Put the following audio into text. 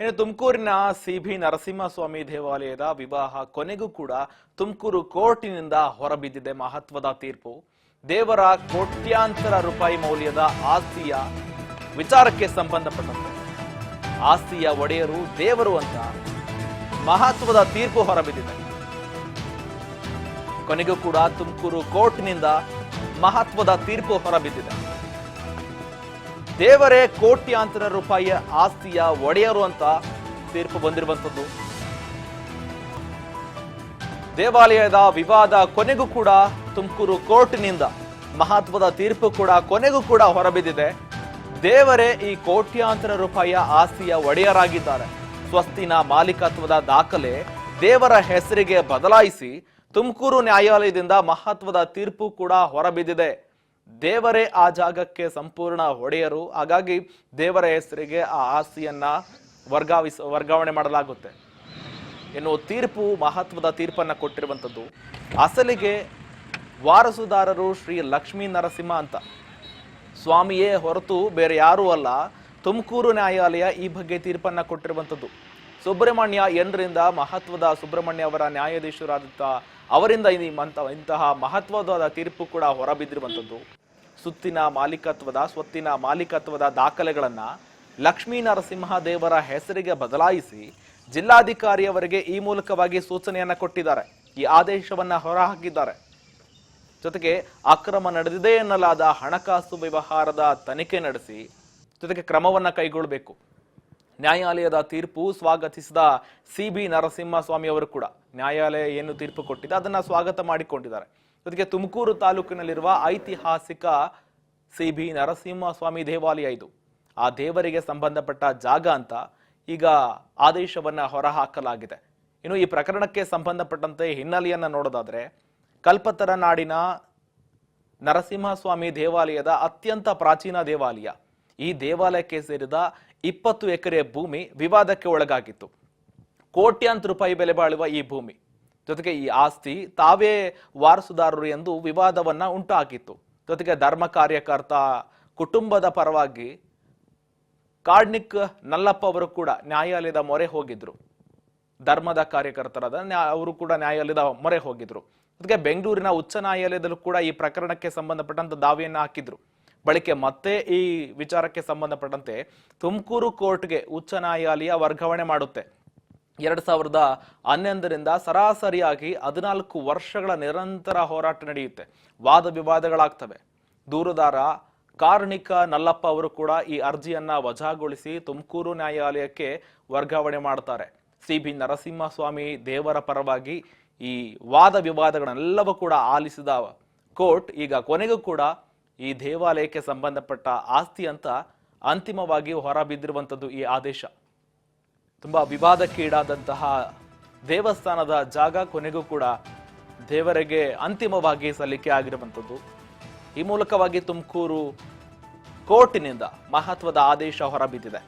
ಇನ್ನು ತುಮಕೂರಿನ ಸಿಬಿ ನರಸಿಂಹಸ್ವಾಮಿ ದೇವಾಲಯದ ವಿವಾಹ ಕೊನೆಗೂ ಕೂಡ ತುಮಕೂರು ಕೋರ್ಟಿನಿಂದ ಹೊರಬಿದ್ದಿದೆ ಮಹತ್ವದ ತೀರ್ಪು. ದೇವರ ಕೋಟ್ಯಾಂತರ ರೂಪಾಯಿ ಮೌಲ್ಯದ ಆಸ್ತಿಯ ವಿಚಾರಕ್ಕೆ ಸಂಬಂಧಪಟ್ಟಂತೆ ಆಸ್ತಿಯ ಒಡೆಯರು ದೇವರು ಅಂತ ಮಹತ್ವದ ತೀರ್ಪು ಹೊರಬಿದ್ದಿದೆ. ಕೊನೆಗೂ ಕೂಡ ತುಮಕೂರು ಕೋರ್ಟ್ನಿಂದ ಮಹತ್ವದ ತೀರ್ಪು ಹೊರಬಿದ್ದಿದೆ. ದೇವರೇ ಕೋಟ್ಯಾಂತರ ರೂಪಾಯಿಯ ಆಸ್ತಿಯ ಒಡೆಯರು ಅಂತ ತೀರ್ಪು ಬಂದಿರುವಂತದ್ದು. ದೇವಾಲಯದ ವಿವಾದ ಕೊನೆಗೂ ಕೂಡ ತುಮಕೂರು ಕೋರ್ಟ್ನಿಂದ ಮಹತ್ವದ ತೀರ್ಪು ಕೂಡ ಕೊನೆಗೂ ಕೂಡ ಹೊರಬಿದ್ದಿದೆ. ದೇವರೇ ಈ ಕೋಟ್ಯಾಂತರ ರೂಪಾಯಿಯ ಆಸ್ತಿಯ ಒಡೆಯರಾಗಿದ್ದಾರೆ. ಸ್ವತ್ತಿನ ಮಾಲೀಕತ್ವದ ದಾಖಲೆ ದೇವರ ಹೆಸರಿಗೆ ಬದಲಾಯಿಸಿ ತುಮಕೂರು ನ್ಯಾಯಾಲಯದಿಂದ ಮಹತ್ವದ ತೀರ್ಪು ಕೂಡ ಹೊರಬಿದ್ದಿದೆ. ದೇವರೇ ಆ ಜಾಗಕ್ಕೆ ಸಂಪೂರ್ಣ ಒಡೆಯರು. ಹಾಗಾಗಿ ದೇವರ ಹೆಸರಿಗೆ ಆ ಆಸ್ತಿಯನ್ನ ವರ್ಗಾವಣೆ ಮಾಡಲಾಗುತ್ತೆ ಎನ್ನುವ ತೀರ್ಪು ಮಹತ್ವದ ತೀರ್ಪನ್ನ ಕೊಟ್ಟಿರುವಂಥದ್ದು. ಅಸಲಿಗೆ ವಾರಸುದಾರರು ಶ್ರೀ ಲಕ್ಷ್ಮೀ ನರಸಿಂಹ ಅಂತ ಸ್ವಾಮಿಯೇ ಹೊರತು ಬೇರೆ ಯಾರೂ ಅಲ್ಲ. ತುಮಕೂರು ನ್ಯಾಯಾಲಯ ಈ ಬಗ್ಗೆ ತೀರ್ಪನ್ನ ಕೊಟ್ಟಿರುವಂಥದ್ದು. ಸುಬ್ರಹ್ಮಣ್ಯ ಎನ್ರಿಂದ ಮಹತ್ವದ ಸುಬ್ರಹ್ಮಣ್ಯ ಅವರ ನ್ಯಾಯಾಧೀಶರಾದಂಥ ಅವರಿಂದ ಇಂತಹ ಮಹತ್ವದ ತೀರ್ಪು ಕೂಡ ಹೊರಬಿದ್ದಿರುವಂಥದ್ದು. ಸ್ವತ್ತಿನ ಮಾಲೀಕತ್ವದ ದಾಖಲೆಗಳನ್ನ ಲಕ್ಷ್ಮೀ ನರಸಿಂಹ ದೇವರ ಹೆಸರಿಗೆ ಬದಲಾಯಿಸಿ ಜಿಲ್ಲಾಧಿಕಾರಿಯವರಿಗೆ ಈ ಮೂಲಕವಾಗಿ ಸೂಚನೆಯನ್ನ ಕೊಟ್ಟಿದ್ದಾರೆ. ಈ ಆದೇಶವನ್ನ ಹೊರಹಾಕಿದ್ದಾರೆ. ಜೊತೆಗೆ ಅಕ್ರಮ ನಡೆದಿದೆ ಎನ್ನಲಾದ ಹಣಕಾಸು ವ್ಯವಹಾರದ ತನಿಖೆ ನಡೆಸಿ ಜೊತೆಗೆ ಕ್ರಮವನ್ನ ಕೈಗೊಳ್ಳಬೇಕು. ನ್ಯಾಯಾಲಯದ ತೀರ್ಪು ಸ್ವಾಗತಿಸಿದ ಸಿಬಿ ನರಸಿಂಹಸ್ವಾಮಿ ಅವರು ಕೂಡ ನ್ಯಾಯಾಲಯ ಏನು ತೀರ್ಪು ಕೊಟ್ಟಿದೆ ಅದನ್ನ ಸ್ವಾಗತ ಮಾಡಿಕೊಂಡಿದ್ದಾರೆ. ಜೊತೆಗೆ ತುಮಕೂರು ತಾಲೂಕಿನಲ್ಲಿರುವ ಐತಿಹಾಸಿಕ ಸಿಬಿ ನರಸಿಂಹಸ್ವಾಮಿ ದೇವಾಲಯ ಇದು. ಆ ದೇವರಿಗೆ ಸಂಬಂಧಪಟ್ಟ ಜಾಗ ಅಂತ ಈಗ ಆದೇಶವನ್ನ ಹೊರಹಾಕಲಾಗಿದೆ. ಇನ್ನು ಈ ಪ್ರಕರಣಕ್ಕೆ ಸಂಬಂಧಪಟ್ಟಂತೆ ಹಿನ್ನೆಲೆಯನ್ನ ನೋಡೋದಾದ್ರೆ, ಕಲ್ಪತರ ನಾಡಿನ ನರಸಿಂಹಸ್ವಾಮಿ ದೇವಾಲಯದ ಅತ್ಯಂತ ಪ್ರಾಚೀನ ದೇವಾಲಯ. ಈ ದೇವಾಲಯಕ್ಕೆ ಸೇರಿದ 20 ಎಕರೆ ಭೂಮಿ ವಿವಾದಕ್ಕೆ ಒಳಗಾಗಿತ್ತು. ಕೋಟ್ಯಾಂತರ ರೂಪಾಯಿ ಬೆಲೆ ಬಾಳುವ ಈ ಭೂಮಿ ಜೊತೆಗೆ ಈ ಆಸ್ತಿ ತಾವೇ ವಾರಸುದಾರರು ಎಂದು ವಿವಾದವನ್ನ ಉಂಟಾಗಿತ್ತು. ಜೊತೆಗೆ ಧರ್ಮ ಕಾರ್ಯಕರ್ತ ಕುಟುಂಬದ ಪರವಾಗಿ ಕಾಡ್ನಿಕ್ ನಲ್ಲಪ್ಪ ಅವರು ಕೂಡ ನ್ಯಾಯಾಲಯದ ಮೊರೆ ಹೋಗಿದ್ರು. ಧರ್ಮದ ಕಾರ್ಯಕರ್ತರಾದ ಅವರು ಕೂಡ ನ್ಯಾಯಾಲಯದ ಮೊರೆ ಹೋಗಿದ್ರು. ಜೊತೆಗೆ ಬೆಂಗಳೂರಿನ ಉಚ್ಚ ನ್ಯಾಯಾಲಯದಲ್ಲೂ ಕೂಡ ಈ ಪ್ರಕರಣಕ್ಕೆ ಸಂಬಂಧಪಟ್ಟಂತ ದಾವೆಯನ್ನ ಹಾಕಿದ್ರು. ಬಳಿಕ ಮತ್ತೆ ಈ ವಿಚಾರಕ್ಕೆ ಸಂಬಂಧಪಟ್ಟಂತೆ ತುಮಕೂರು ಕೋರ್ಟ್ಗೆ ಉಚ್ಚ ನ್ಯಾಯಾಲಯ ವರ್ಗಾವಣೆ ಮಾಡುತ್ತೆ. 2011ರಿಂದ ಸರಾಸರಿಯಾಗಿ 14 ವರ್ಷಗಳ ನಿರಂತರ ಹೋರಾಟ ನಡೆಯುತ್ತೆ. ವಾದ ವಿವಾದಗಳಾಗ್ತವೆ. ದೂರುದಾರ ಕಾರ್ಣಿಕ ನಲ್ಲಪ್ಪ ಅವರು ಕೂಡ ಈ ಅರ್ಜಿಯನ್ನ ವಜಾಗೊಳಿಸಿ ತುಮಕೂರು ನ್ಯಾಯಾಲಯಕ್ಕೆ ವರ್ಗಾವಣೆ ಮಾಡ್ತಾರೆ. ಸಿಬಿ ನರಸಿಂಹಸ್ವಾಮಿ ದೇವರ ಪರವಾಗಿ ಈ ವಾದ ವಿವಾದಗಳನ್ನೆಲ್ಲವೂ ಕೂಡ ಆಲಿಸಿದ ಕೋರ್ಟ್ ಈಗ ಕೊನೆಗೂ ಕೂಡ ಈ ದೇವಾಲಯಕ್ಕೆ ಸಂಬಂಧಪಟ್ಟ ಆಸ್ತಿ ಅಂತ ಅಂತಿಮವಾಗಿ ಹೊರಬಿದ್ದಿರುವಂಥದ್ದು ಈ ಆದೇಶ. ತುಂಬಾ ವಿವಾದಕ್ಕೀಡಾದಂತಹ ದೇವಸ್ಥಾನದ ಜಾಗ ಕೊನೆಗೂ ಕೂಡ ದೇವರಿಗೆ ಅಂತಿಮವಾಗಿ ಸಲ್ಲಿಕೆ ಆಗಿರುವಂಥದ್ದು. ಈ ಮೂಲಕವಾಗಿ ತುಮಕೂರು ಕೋರ್ಟಿನಿಂದ ಮಹತ್ವದ ಆದೇಶ ಹೊರಬಿದ್ದಿದೆ.